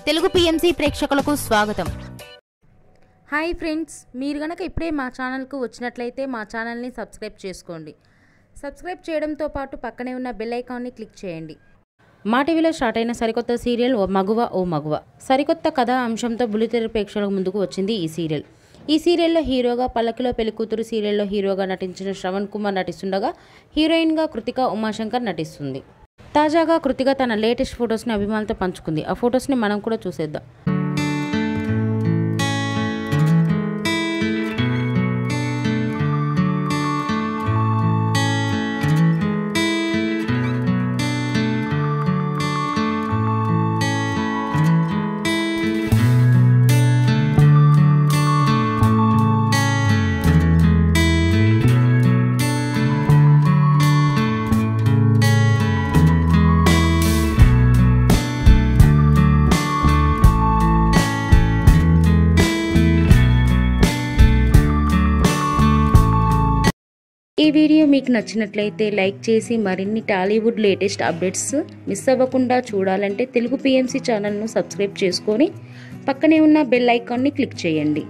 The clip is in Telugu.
తెలుగు పిఎంసి ప్రేక్షకులకు స్వాగతం. హాయ్ ఫ్రెండ్స్, మీరు గనక ఇప్పుడే మా ఛానల్కు వచ్చినట్లయితే మా ఛానల్ని సబ్స్క్రైబ్ చేసుకోండి. సబ్స్క్రైబ్ చేయడంతో పాటు పక్కనే ఉన్న బెల్ ఐకాన్ని క్లిక్ చేయండి. మా టీవీలో స్టార్ట్ అయిన సరికొత్త సీరియల్ ఓ మగువ సరికొత్త కథా అంశంతో బుల్లితెర ప్రేక్షకుల ముందుకు వచ్చింది ఈ సీరియల్. ఈ సీరియల్లో హీరోగా పల్లకిలో పెళ్లికూతురు సీరియల్లో హీరోగా నటించిన శ్రవణ్ కుమార్ నటిస్తుండగా హీరోయిన్గా కృతిక ఉమాశంకర్ నటిస్తుంది. తాజాగా కృతిక తన లేటెస్ట్ ఫొటోస్ని అభిమానులతో పంచుకుంది. ఆ ఫొటోస్ని మనం కూడా చూసేద్దాం. ఈ వీడియో మీకు నచ్చినట్లయితే లైక్ చేసి మరిన్ని టాలీవుడ్ లేటెస్ట్ అప్డేట్స్ మిస్ అవ్వకుండా చూడాలంటే తెలుగు పిఎంసి ఛానల్ను సబ్స్క్రైబ్ చేసుకొని పక్కనే ఉన్న బెల్ ఐకాన్ని క్లిక్ చేయండి.